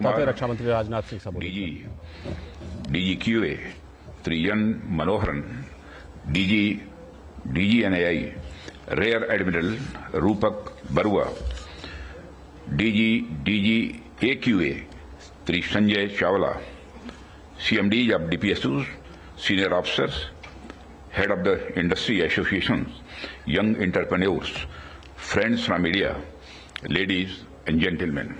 रक्षा मंत्री राजनाथ सिंह साहब DG QA Shri N Manoharan, DG NI rear admiral Rupak Barua, DG AQA Shri Sanjay Chawla, CMDs of DPSUs, senior officers, head of the industry associations, young entrepreneurs, friends from media, ladies and gentlemen.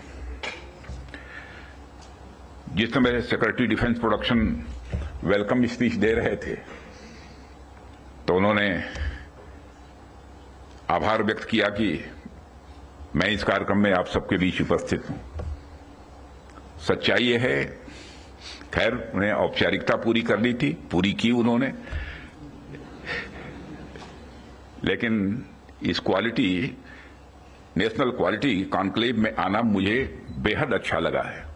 जिस समय secretary defence production welcome speech दे रहे थे तो उन्होंने आभार व्यक्त किया कि मैं इस कार्यक्रम में आप सबके बीच उपस्थित हूं। सच्चाई यह है, खैर उन्हें औपचारिकता पूरी करनी थी, पूरी की उन्होंने, लेकिन इस नेशनल क्वालिटी कॉन्क्लेव में आना मुझे बेहद अच्छा लगा है।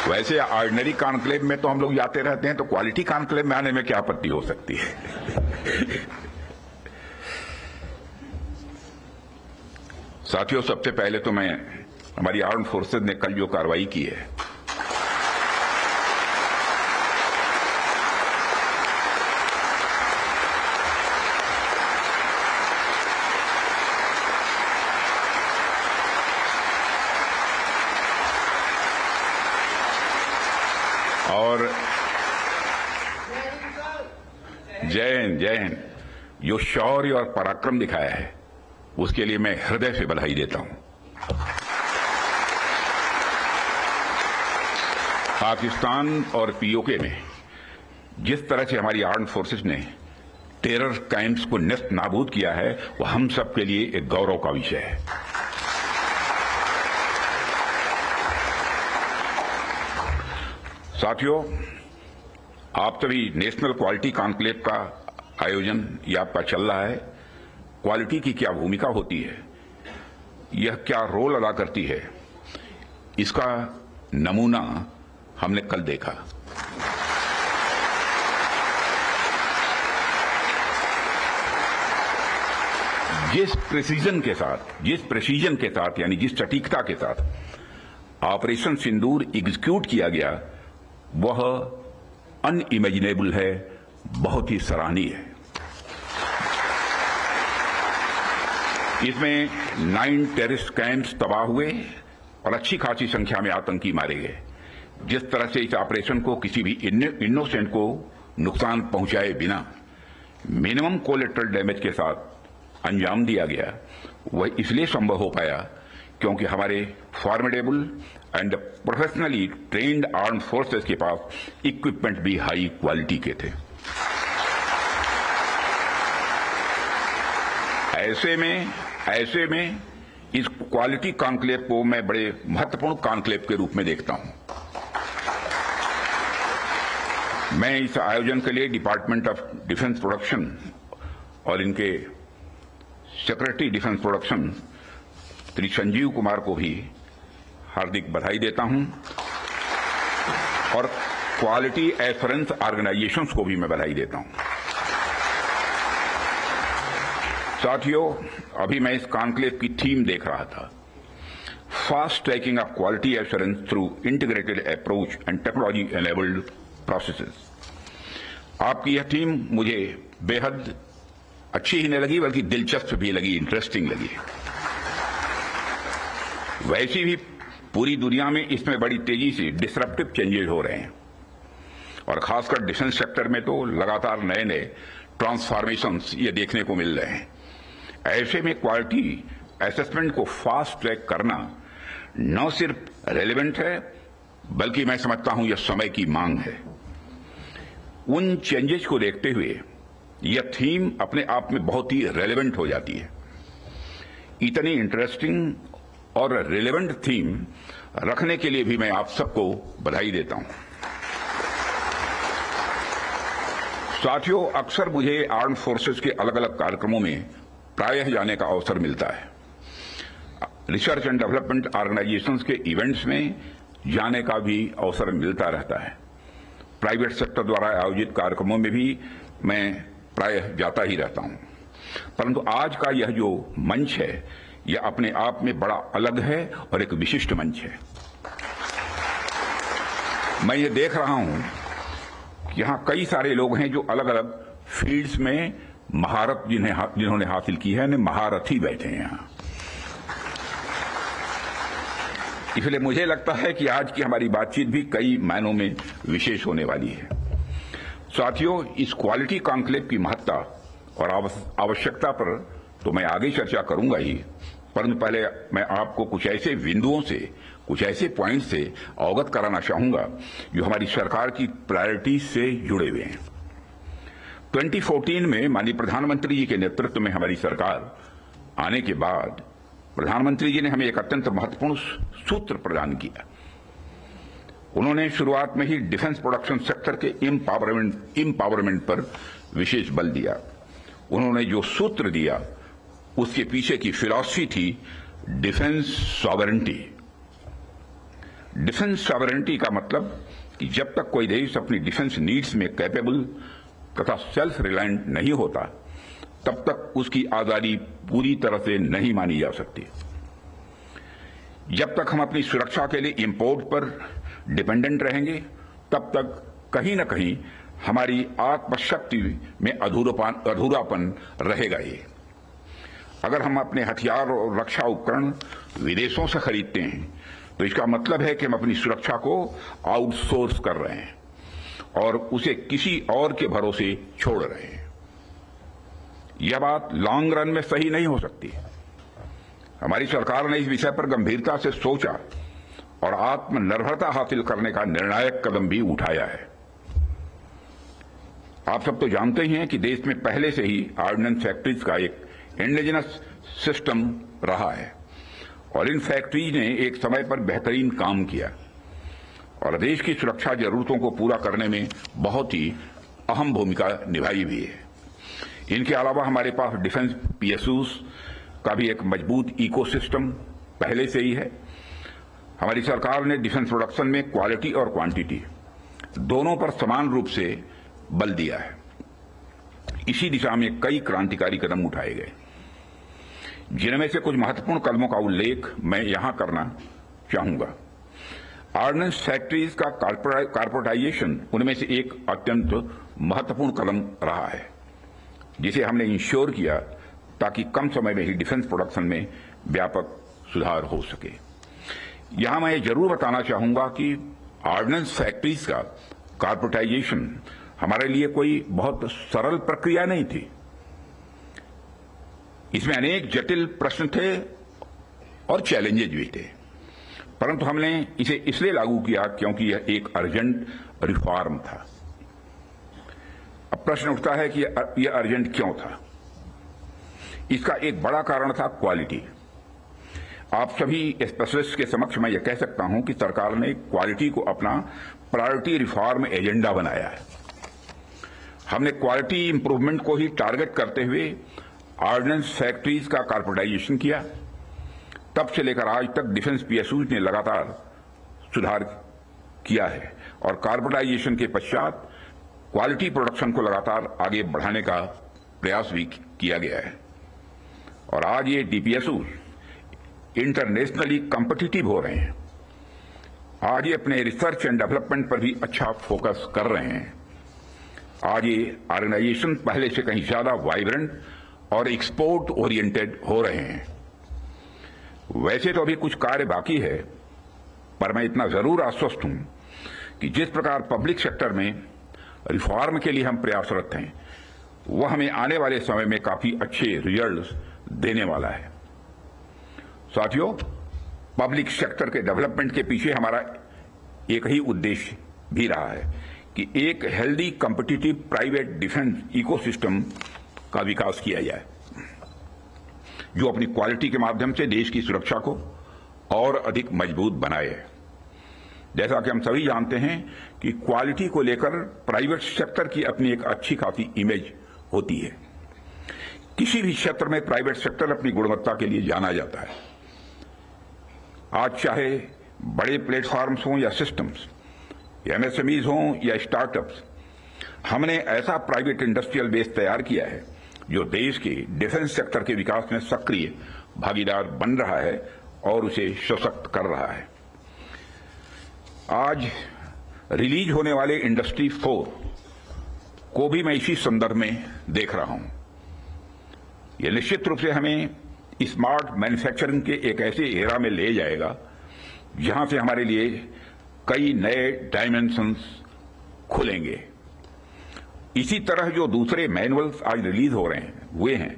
वैसे ऑर्डिनरी कॉन्क्लेव में तो हम लोग जाते रहते हैं, तो क्वालिटी कॉन्क्लेव में आने में क्या आपत्ति हो सकती है। साथियों, सबसे पहले तो मैं हमारी आर्म्ड फोर्सेज ने कल जो कार्रवाई की है और जय हिंद, जो शौर्य और पराक्रम दिखाया है उसके लिए मैं हृदय से बधाई देता हूं। पाकिस्तान और पीओके में जिस तरह से हमारी आर्म्ड फोर्सेस ने टेरर कैंप्स को नेस्त नाबूद किया है, वह हम सब के लिए एक गौरव का विषय है। साथियों, आप सभी नेशनल क्वालिटी कॉन्क्लेव का आयोजन ये आपका चल रहा है। क्वालिटी की क्या भूमिका होती है, यह क्या रोल अदा करती है, इसका नमूना हमने कल देखा। जिस प्रेसीजन के साथ यानी जिस सटीकता के साथ ऑपरेशन सिंदूर एग्जीक्यूट किया गया, वह अनइमेजिनेबल है, बहुत ही सराहनीय है। इसमें 9 टेररिस्ट कैंप्स तबाह हुए और अच्छी खासी संख्या में आतंकी मारे गए। जिस तरह से इस ऑपरेशन को किसी भी इनोसेंट को नुकसान पहुंचाए बिना मिनिमम कोलेटरल डैमेज के साथ अंजाम दिया गया, वह इसलिए संभव हो पाया क्योंकि हमारे formidable and professionally trained armed forces के पास इक्विपमेंट भी हाई क्वालिटी के थे। ऐसे में इस क्वालिटी कॉन्क्लेव को मैं बड़े महत्वपूर्ण कॉन्क्लेव के रूप में देखता हूं। मैं इस आयोजन के लिए डिपार्टमेंट ऑफ डिफेंस प्रोडक्शन और इनके secretary defence production Shri Sanjeev Kumar को भी हार्दिक बधाई देता हूं और क्वालिटी एश्योरेंस ऑर्गेनाइजेशंस को भी मैं बधाई देता हूं। साथियों, अभी मैं इस कॉन्क्लेव की थीम देख रहा था, fast tracking of quality assurance through integrated approach and technology enabled processes. आपकी यह थीम मुझे बेहद अच्छी ही नहीं लगी, बल्कि दिलचस्प भी लगी, इंटरेस्टिंग लगी। वैसी भी पूरी दुनिया में इसमें बड़ी तेजी से डिसरप्टिव चेंजेस हो रहे हैं और खासकर डिफेंस सेक्टर में तो लगातार नए नए ट्रांसफॉर्मेशंस ये देखने को मिल रहे हैं। ऐसे में क्वालिटी असेसमेंट को फास्ट ट्रैक करना न सिर्फ रेलेवेंट है, बल्कि मैं समझता हूं यह समय की मांग है। उन चेंजेस को देखते हुए यह थीम अपने आप में बहुत ही रेलेवेंट हो जाती है। इतनी इंटरेस्टिंग और रेलेवेंट थीम रखने के लिए भी मैं आप सबको बधाई देता हूं। साथियों, अक्सर मुझे आर्म्ड फोर्सेस के अलग अलग कार्यक्रमों में प्रायः जाने का अवसर मिलता है। रिसर्च एंड डेवलपमेंट ऑर्गेनाइजेशंस के इवेंट्स में जाने का भी अवसर मिलता रहता है। प्राइवेट सेक्टर द्वारा आयोजित कार्यक्रमों में भी मैं प्रायः जाता ही रहता हूं। परंतु आज का यह जो मंच है यह अपने आप में बड़ा अलग है और एक विशिष्ट मंच है। मैं ये देख रहा हूं कि यहां कई सारे लोग हैं जो अलग अलग फील्ड्स में महारत जिन्होंने हासिल की है, महारथी बैठे हैं यहां। इसलिए मुझे लगता है कि आज की हमारी बातचीत भी कई मायनों में विशेष होने वाली है। साथियों, इस क्वालिटी कॉन्क्लेव की महत्ता और आवश्यकता पर तो मैं आगे चर्चा करूंगा ही, परंतु पहले मैं आपको कुछ ऐसे बिंदुओं से, कुछ ऐसे पॉइंट से अवगत कराना चाहूंगा जो हमारी सरकार की प्रायोरिटीज से जुड़े हुए हैं। 2014 में माननीय प्रधानमंत्री जी के नेतृत्व में हमारी सरकार आने के बाद प्रधानमंत्री जी ने हमें एक अत्यंत महत्वपूर्ण सूत्र प्रदान किया। उन्होंने शुरुआत में ही डिफेंस प्रोडक्शन सेक्टर के इम्पावरमेंट पर विशेष बल दिया। उन्होंने जो सूत्र दिया उसके पीछे की फिलॉसफी थी डिफेंस सॉवरेंटी। डिफेंस सॉवरेंटी का मतलब कि जब तक कोई देश अपनी डिफेंस नीड्स में कैपेबल तथा सेल्फ रिलायंट नहीं होता तब तक उसकी आजादी पूरी तरह से नहीं मानी जा सकती। जब तक हम अपनी सुरक्षा के लिए इंपोर्ट पर डिपेंडेंट रहेंगे तब तक कहीं न कहीं हमारी आत्मशक्ति में अधूरापन रहेगा ही। अगर हम अपने हथियार और रक्षा उपकरण विदेशों से खरीदते हैं तो इसका मतलब है कि हम अपनी सुरक्षा को आउटसोर्स कर रहे हैं और उसे किसी और के भरोसे छोड़ रहे हैं। यह बात लॉन्ग रन में सही नहीं हो सकती। हमारी सरकार ने इस विषय पर गंभीरता से सोचा और आत्मनिर्भरता हासिल करने का निर्णायक कदम भी उठाया है। आप सब तो जानते ही हैं कि देश में पहले से ही ऑर्डिनेंस फैक्ट्रीज का एक इंडिजिनस सिस्टम रहा है और इन फैक्ट्रीज ने एक समय पर बेहतरीन काम किया और देश की सुरक्षा जरूरतों को पूरा करने में बहुत ही अहम भूमिका निभाई भी है। इनके अलावा हमारे पास डिफेंस पीएसयूज का भी एक मजबूत इकोसिस्टम पहले से ही है। हमारी सरकार ने डिफेंस प्रोडक्शन में क्वालिटी और क्वांटिटी दोनों पर समान रूप से बल दिया है। इसी दिशा में कई क्रांतिकारी कदम उठाए गए, जिनमें से कुछ महत्वपूर्ण कदमों का उल्लेख मैं यहां करना चाहूंगा। ऑर्डिनेंस फैक्ट्रीज का कॉर्पोरेटाइजेशन उनमें से एक अत्यंत महत्वपूर्ण कदम रहा है, जिसे हमने इंश्योर किया ताकि कम समय में ही डिफेंस प्रोडक्शन में व्यापक सुधार हो सके। यहां मैं जरूर बताना चाहूंगा कि ऑर्डिनेंस फैक्ट्रीज का कॉर्पोरेटाइजेशन हमारे लिए कोई बहुत सरल प्रक्रिया नहीं थी। इसमें अनेक जटिल प्रश्न थे और चैलेंजेज भी थे, परंतु हमने इसे इसलिए लागू किया क्योंकि यह एक अर्जेंट रिफॉर्म था। अब प्रश्न उठता है कि यह अर्जेंट क्यों था। इसका एक बड़ा कारण था क्वालिटी। आप सभी स्पेशलिस्ट के समक्ष मैं यह कह सकता हूं कि सरकार ने क्वालिटी को अपना प्रायोरिटी रिफॉर्म एजेंडा बनाया है। हमने क्वालिटी इंप्रूवमेंट को ही टारगेट करते हुए ऑर्डिनेंस फैक्ट्रीज का कॉर्पोरेटाइजेशन किया। तब से लेकर आज तक डिफेंस पीएसयूज ने लगातार सुधार किया है और कॉर्पोरेटाइजेशन के पश्चात क्वालिटी प्रोडक्शन को लगातार आगे बढ़ाने का प्रयास भी किया गया है और आज ये डीपीएसयूज इंटरनेशनली कॉम्पिटिटिव हो रहे हैं। आज ये अपने रिसर्च एंड डेवलपमेंट पर भी अच्छा फोकस कर रहे हैं। आज ये ऑर्गेनाइजेशन पहले से कहीं ज्यादा वाइब्रेंट और एक्सपोर्ट ओरिएंटेड हो रहे हैं। वैसे तो अभी कुछ कार्य बाकी है, पर मैं इतना जरूर आश्वस्त हूं कि जिस प्रकार पब्लिक सेक्टर में रिफॉर्म के लिए हम प्रयासरत हैं, वह हमें आने वाले समय में काफी अच्छे रिजल्ट्स देने वाला है। साथियों, पब्लिक सेक्टर के डेवलपमेंट के पीछे हमारा एक ही उद्देश्य भी रहा है कि एक healthy competitive private defence ecosystem का विकास किया जाए, जो अपनी क्वालिटी के माध्यम से देश की सुरक्षा को और अधिक मजबूत बनाए। जैसा कि हम सभी जानते हैं कि क्वालिटी को लेकर प्राइवेट सेक्टर की अपनी एक अच्छी खासी इमेज होती है। किसी भी क्षेत्र में प्राइवेट सेक्टर अपनी गुणवत्ता के लिए जाना जाता है। आज चाहे बड़े प्लेटफॉर्म्स हों या सिस्टम्स, एमएसएमईज हों या स्टार्टअप्स, हमने ऐसा प्राइवेट इंडस्ट्रियल बेस तैयार किया है जो देश के डिफेंस सेक्टर के विकास में सक्रिय भागीदार बन रहा है और उसे सशक्त कर रहा है। आज रिलीज होने वाले इंडस्ट्री 4 को भी मैं इसी संदर्भ में देख रहा हूं। यह निश्चित रूप से हमें स्मार्ट मैन्युफैक्चरिंग के एक ऐसे एरा में ले जाएगा जहां से हमारे लिए कई नए डायमेंशंस खुलेंगे। इसी तरह जो दूसरे मैनुअल्स आज रिलीज हो रहे हैं हुए हैं,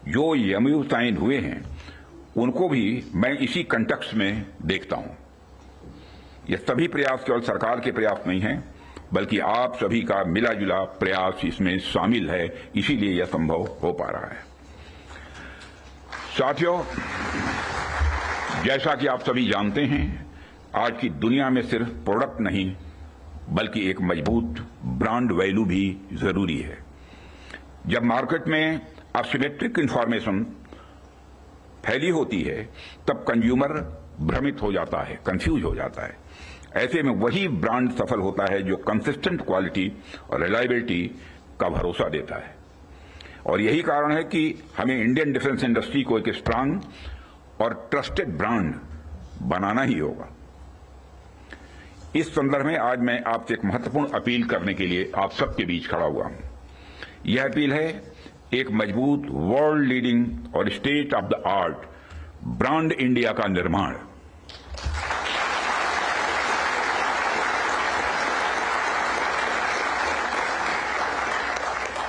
जो एमओयू साइन हुए हैं, उनको भी मैं इसी कंटेक्स्ट में देखता हूं। ये सभी प्रयास केवल सरकार के प्रयास नहीं हैं, बल्कि आप सभी का मिला जुला प्रयास इसमें शामिल है, इसीलिए यह संभव हो पा रहा है। साथियों, जैसा कि आप सभी जानते हैं, आज की दुनिया में सिर्फ प्रोडक्ट नहीं बल्कि एक मजबूत ब्रांड वैल्यू भी जरूरी है। जब मार्केट में असिमेट्रिक इंफॉर्मेशन फैली होती है तब कंज्यूमर भ्रमित हो जाता है, कंफ्यूज हो जाता है। ऐसे में वही ब्रांड सफल होता है जो कंसिस्टेंट क्वालिटी और रिलायबिलिटी का भरोसा देता है। और यही कारण है कि हमें इंडियन डिफेंस इंडस्ट्री को एक स्ट्रांग और ट्रस्टेड ब्रांड बनाना ही होगा। इस संदर्भ में आज मैं आपसे एक महत्वपूर्ण अपील करने के लिए आप सबके बीच खड़ा हुआ हूं। यह अपील है एक मजबूत वर्ल्ड लीडिंग और state of the art brand India का निर्माण।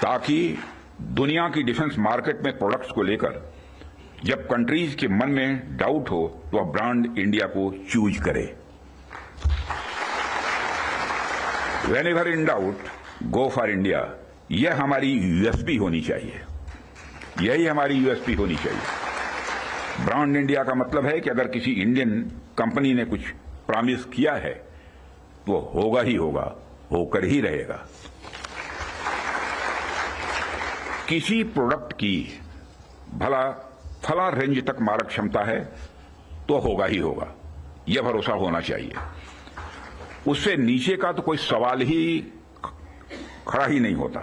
ताकि दुनिया की डिफेंस मार्केट में प्रोडक्ट्स को लेकर जब कंट्रीज के मन में डाउट हो तो वह ब्रांड इंडिया को चूज करे। Whenever in doubt, go for India। यह हमारी यूएसपी होनी चाहिए, यही हमारी यूएसपी होनी चाहिए। ब्रांड इंडिया का मतलब है कि अगर किसी इंडियन कंपनी ने कुछ प्रॉमिस किया है तो होगा ही होगा, होकर ही रहेगा। किसी प्रोडक्ट की भला फला रेंज तक मारक क्षमता है तो होगा ही होगा, यह भरोसा होना चाहिए। उससे नीचे का तो कोई सवाल ही खड़ा ही नहीं होता।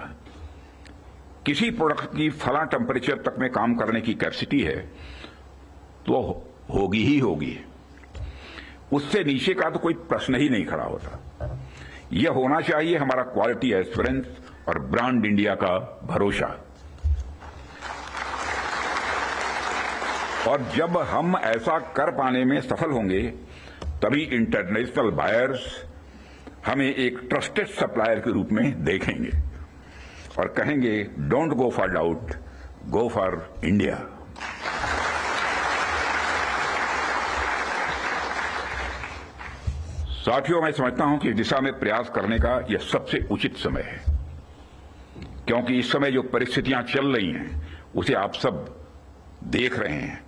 किसी प्रोडक्ट की फला टेम्परेचर तक में काम करने की कैपेसिटी है तो होगी ही होगी, उससे नीचे का तो कोई प्रश्न ही नहीं खड़ा होता। यह होना चाहिए हमारा क्वालिटी एश्योरेंस और ब्रांड इंडिया का भरोसा। और जब हम ऐसा कर पाने में सफल होंगे तभी इंटरनेशनल बायर्स हमें एक ट्रस्टेड सप्लायर के रूप में देखेंगे और कहेंगे don't go for doubt, go for India. साथियों, मैं समझता हूं कि इस दिशा में प्रयास करने का यह सबसे उचित समय है, क्योंकि इस समय जो परिस्थितियां चल रही हैं उसे आप सब देख रहे हैं।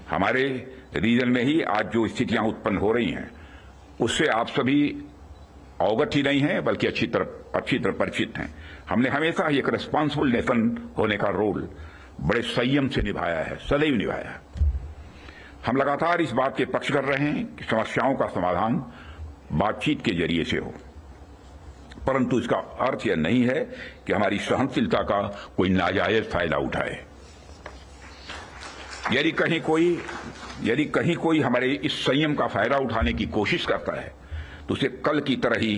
हमारे रीजन में ही आज जो स्थितियां उत्पन्न हो रही हैं उससे आप सभी अवगत ही नहीं हैं बल्कि अच्छी तरह परिचित हैं। हमने हमेशा एक रिस्पांसिबल नेशन होने का रोल बड़े संयम से निभाया है, सदैव निभाया है। हम लगातार इस बात के पक्ष कर रहे हैं कि समस्याओं का समाधान बातचीत के जरिए से हो, परंतु इसका अर्थ यह नहीं है कि हमारी सहनशीलता का कोई नाजायज फायदा उठाए। यदि कहीं कोई हमारे इस संयम का फायदा उठाने की कोशिश करता है तो उसे कल की तरह ही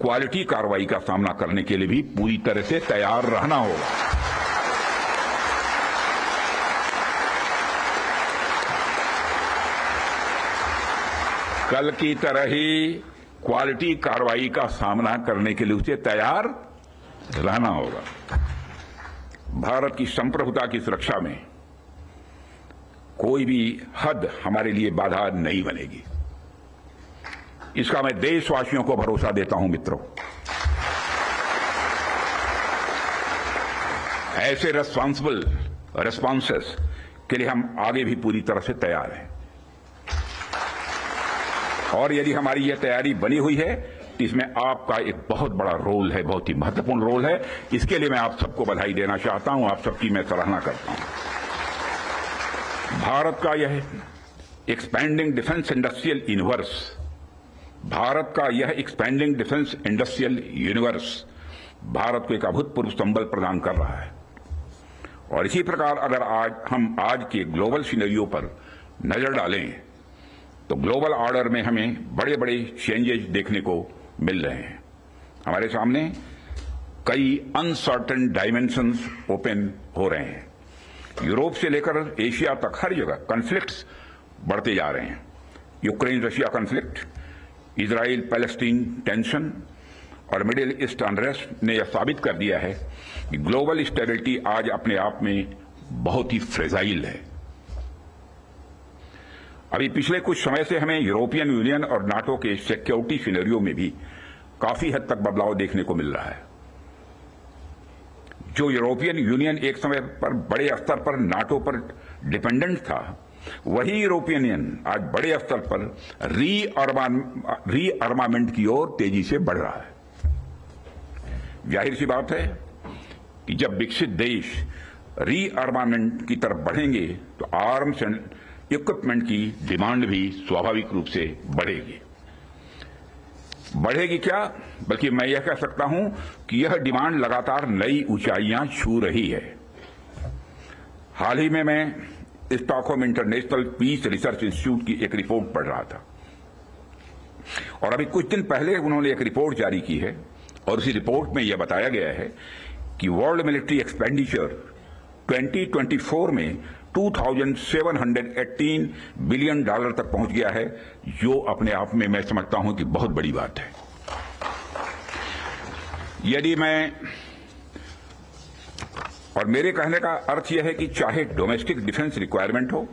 क्वालिटी कार्रवाई का सामना करने के लिए भी पूरी तरह से तैयार रहना होगा। कल की तरह ही क्वालिटी कार्रवाई का सामना करने के लिए उसे तैयार रहना होगा। भारत की संप्रभुता की सुरक्षा में कोई भी हद हमारे लिए बाधा नहीं बनेगी, इसका मैं देशवासियों को भरोसा देता हूं। मित्रों, ऐसे रेस्पॉन्सिबल रेस्पॉन्सेस के लिए हम आगे भी पूरी तरह से तैयार हैं। और यदि हमारी यह तैयारी बनी हुई है तो इसमें आपका एक बहुत बड़ा रोल है, बहुत ही महत्वपूर्ण रोल है। इसके लिए मैं आप सबको बधाई देना चाहता हूं, आप सबकी मैं सराहना करता हूं। भारत का यह expanding defence industrial universe, Bharat का यह expanding defence industrial universe Bharat को एक अभूतपूर्व संबल प्रदान कर रहा है। और इसी प्रकार अगर हम आज के ग्लोबल सिनेरियो पर नजर डालें तो ग्लोबल ऑर्डर में हमें बड़े बड़े चेंजेस देखने को मिल रहे हैं। हमारे सामने कई अनसर्टेन डायमेंशंस ओपन हो रहे हैं। यूरोप से लेकर एशिया तक हर जगह कॉन्फ्लिक्ट्स बढ़ते जा रहे हैं। Ukraine Russia conflict, Israel Palestine tension और मिडिल ईस्ट अनरेस्ट ने यह साबित कर दिया है कि ग्लोबल स्टेबिलिटी आज अपने आप में बहुत ही फ्रेजाइल है। अभी पिछले कुछ समय से हमें यूरोपियन यूनियन और नाटो के सिक्योरिटी सिनेरियो में भी काफी हद तक बदलाव देखने को मिल रहा है। जो यूरोपियन यूनियन एक समय पर बड़े स्तर पर नाटो पर डिपेंडेंट था, वही यूरोपियन यूनियन आज बड़े स्तर पर रीअर्मामेंट की ओर तेजी से बढ़ रहा है। जाहिर सी बात है कि जब विकसित देश रीअर्मामेंट की तरफ बढ़ेंगे तो आर्म्स एंड इक्विपमेंट की डिमांड भी स्वाभाविक रूप से बढ़ेगी क्या, बल्कि मैं यह कह सकता हूं कि यह डिमांड लगातार नई ऊंचाइयां छू रही है। हाल ही में मैं Stockholm international peace research institute की एक रिपोर्ट पढ़ रहा था और अभी कुछ दिन पहले उन्होंने एक रिपोर्ट जारी की है और उसी रिपोर्ट में यह बताया गया है कि वर्ल्ड मिलिट्री एक्सपेंडिचर 2024 में $2,718 बिलियन तक पहुंच गया है, जो अपने आप में मैं समझता हूं कि बहुत बड़ी बात है। यदि मैं और मेरे कहने का अर्थ यह है कि चाहे डोमेस्टिक डिफेंस रिक्वायरमेंट हो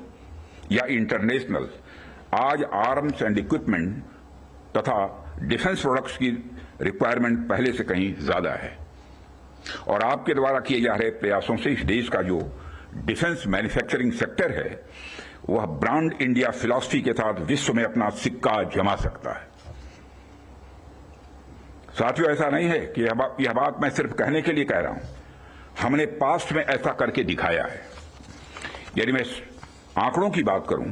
या इंटरनेशनल, आज आर्म्स एंड इक्विपमेंट तथा डिफेंस प्रोडक्ट्स की रिक्वायरमेंट पहले से कहीं ज्यादा है और आपके द्वारा किए जा रहे प्रयासों से इस देश का जो डिफेंस मैन्युफैक्चरिंग सेक्टर है वह ब्रांड इंडिया फिलॉसफी के साथ विश्व में अपना सिक्का जमा सकता है। साथियों, ऐसा नहीं है कि यह बात मैं सिर्फ कहने के लिए कह रहा हूं, हमने पास्ट में ऐसा करके दिखाया है। यदि मैं आंकड़ों की बात करूं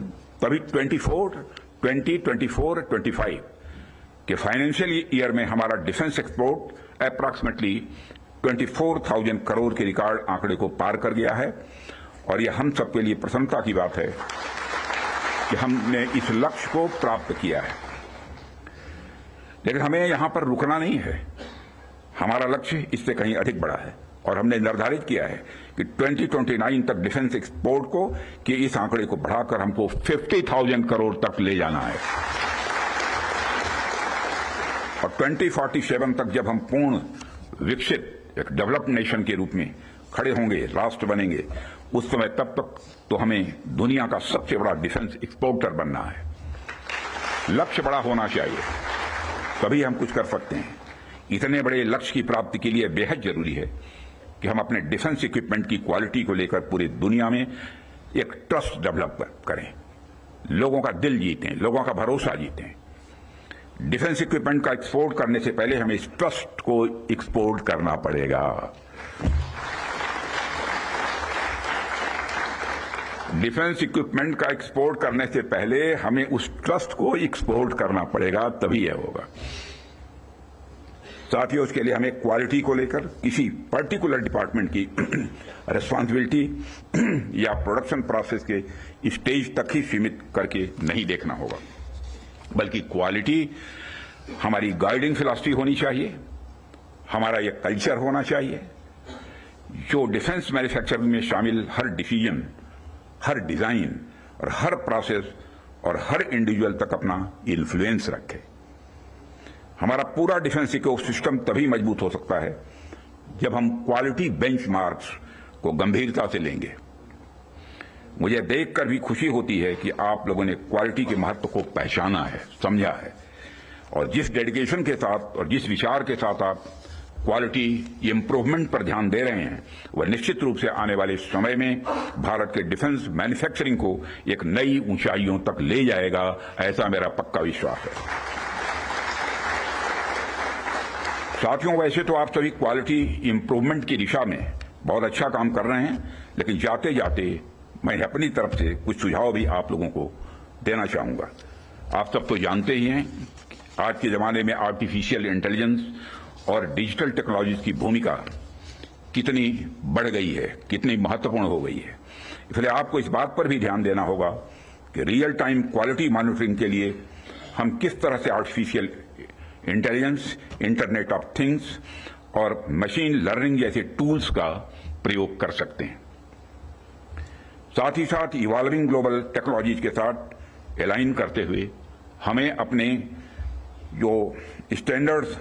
तभी 2024-25 के फाइनेंशियल ईयर में हमारा डिफेंस एक्सपोर्ट अप्रॉक्सीमेटली 24,000 करोड़ के रिकॉर्ड आंकड़े को पार कर गया है और यह हम सबके लिए प्रसन्नता की बात है कि हमने इस लक्ष्य को प्राप्त किया है। लेकिन हमें यहां पर रुकना नहीं है, हमारा लक्ष्य इससे कहीं अधिक बड़ा है और हमने निर्धारित किया है कि 2029 तक डिफेंस एक्सपोर्ट को कि इस आंकड़े को बढ़ाकर हमको 50,000 करोड़ तक ले जाना है और 2047 तक जब हम पूर्ण विकसित एक डेवलप्ड नेशन के रूप में खड़े होंगे, राष्ट्र बनेंगे, उस समय तब तक तो हमें दुनिया का सबसे बड़ा डिफेंस एक्सपोर्टर बनना है। लक्ष्य बड़ा होना चाहिए, तभी हम कुछ कर सकते हैं। इतने बड़े लक्ष्य की प्राप्ति के लिए बेहद जरूरी है कि हम अपने डिफेंस इक्विपमेंट की क्वालिटी को लेकर पूरी दुनिया में एक ट्रस्ट डेवलप करें, लोगों का दिल जीतें, लोगों का भरोसा जीतें। डिफेंस इक्विपमेंट का एक्सपोर्ट करने से पहले हमें इस ट्रस्ट को एक्सपोर्ट करना पड़ेगा। डिफेंस इक्विपमेंट का एक्सपोर्ट करने से पहले हमें उस ट्रस्ट को एक्सपोर्ट करना पड़ेगा, तभी यह होगा। साथियों, उसके लिए हमें क्वालिटी को लेकर किसी पर्टिकुलर डिपार्टमेंट की रिस्पांसिबिलिटी या प्रोडक्शन प्रोसेस के स्टेज तक ही सीमित करके नहीं देखना होगा, बल्कि क्वालिटी हमारी गाइडिंग फिलॉसफी होनी चाहिए, हमारा यह कल्चर होना चाहिए जो डिफेंस मैन्युफैक्चरिंग में शामिल हर डिसीजन, हर डिजाइन और हर प्रोसेस और हर इंडिविजुअल तक अपना इन्फ्लुएंस रखे। हमारा पूरा डिफेंस इकोसिस्टम तभी मजबूत हो सकता है जब हम क्वालिटी बेंचमार्क्स को गंभीरता से लेंगे। मुझे देखकर भी खुशी होती है कि आप लोगों ने क्वालिटी के महत्व को पहचाना है, समझा है और जिस डेडिकेशन के साथ और जिस विचार के साथ आप क्वालिटी इंप्रूवमेंट पर ध्यान दे रहे हैं, वह निश्चित रूप से आने वाले समय में भारत के डिफेंस मैन्युफैक्चरिंग को एक नई ऊंचाइयों तक ले जाएगा, ऐसा मेरा पक्का विश्वास है। साथियों, वैसे तो आप सभी क्वालिटी इंप्रूवमेंट की दिशा में बहुत अच्छा काम कर रहे हैं, लेकिन जाते जाते मैं अपनी तरफ से कुछ सुझाव भी आप लोगों को देना चाहूंगा। आप सब तो जानते ही हैं, आज के जमाने में आर्टिफिशियल इंटेलिजेंस और डिजिटल टेक्नोलॉजीज की भूमिका कितनी बढ़ गई है, कितनी महत्वपूर्ण हो गई है। इसलिए आपको इस बात पर भी ध्यान देना होगा कि रियल टाइम क्वालिटी मॉनिटरिंग के लिए हम किस तरह से artificial intelligence, internet of things और मशीन लर्निंग जैसे टूल्स का प्रयोग कर सकते हैं। साथ ही साथ इवॉल्विंग ग्लोबल टेक्नोलॉजीज के साथ अलाइन करते हुए हमें अपने जो स्टैंडर्ड्स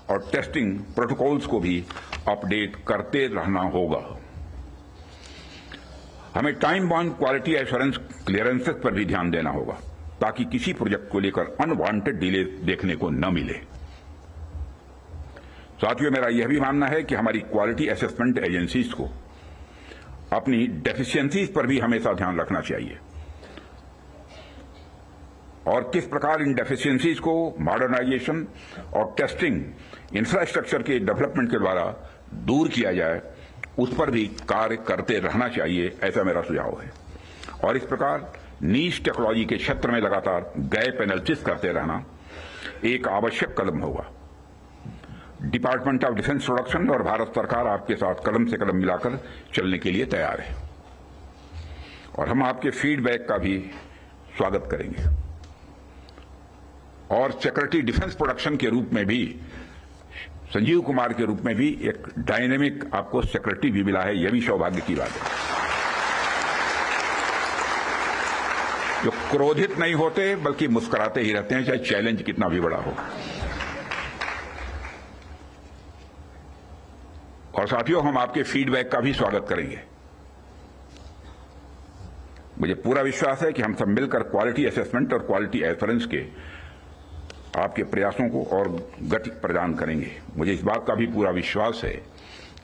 और टेस्टिंग प्रोटोकॉल्स को भी अपडेट करते रहना होगा। हमें time bound quality assurance clearances पर भी ध्यान देना होगा ताकि किसी प्रोजेक्ट को लेकर अनवांटेड डिले देखने को न मिले। साथियों, मेरा यह भी मानना है कि हमारी क्वालिटी असेसमेंट एजेंसीज को अपनी डेफिशिएंसीज पर भी हमेशा ध्यान रखना चाहिए और किस प्रकार इन डेफिशिएंसीज को मॉडर्नाइजेशन और टेस्टिंग इंफ्रास्ट्रक्चर के डेवलपमेंट के द्वारा दूर किया जाए, उस पर भी कार्य करते रहना चाहिए, ऐसा मेरा सुझाव है। और इस प्रकार नीश टेक्नोलॉजी के क्षेत्र में लगातार गैप एनालिसिस करते रहना एक आवश्यक कदम होगा। डिपार्टमेंट ऑफ डिफेंस प्रोडक्शन और भारत सरकार आपके साथ कदम से कदम मिलाकर चलने के लिए तैयार है और हम आपके फीडबैक का भी स्वागत करेंगे। और सेक्रेटरी डिफेंस प्रोडक्शन के रूप में भी, संजीव कुमार के रूप में भी एक डायनेमिक आपको सेक्रेटरी भी मिला है, यह भी सौभाग्य की बात है, जो क्रोधित नहीं होते बल्कि मुस्कुराते ही रहते हैं, चाहे चैलेंज कितना भी बड़ा हो। और साथियों, हम आपके फीडबैक का भी स्वागत करेंगे। मुझे पूरा विश्वास है कि हम सब मिलकर क्वालिटी असेसमेंट और क्वालिटी एश्योरेंस के आपके प्रयासों को और गति प्रदान करेंगे। मुझे इस बात का भी पूरा विश्वास है,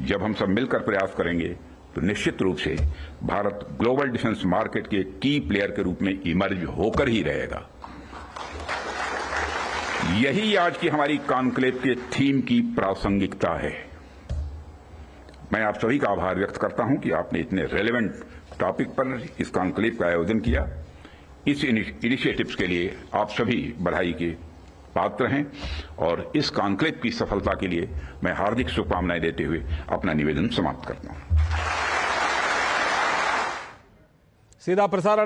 जब हम सब मिलकर प्रयास करेंगे तो निश्चित रूप से भारत ग्लोबल डिफेंस मार्केट के की प्लेयर के रूप में इमर्ज होकर ही रहेगा। यही आज की हमारी कॉन्क्लेव के थीम की प्रासंगिकता है। मैं आप सभी का आभार व्यक्त करता हूं कि आपने इतने रेलेवेंट टॉपिक पर इस कॉन्क्लेव का आयोजन किया। इस इनिशिएटिव्स के लिए आप सभी बधाई के पात्र हैं और इस कॉन्क्लेव की सफलता के लिए मैं हार्दिक शुभकामनाएं देते हुए अपना निवेदन समाप्त करता हूं। सीधा प्रसारण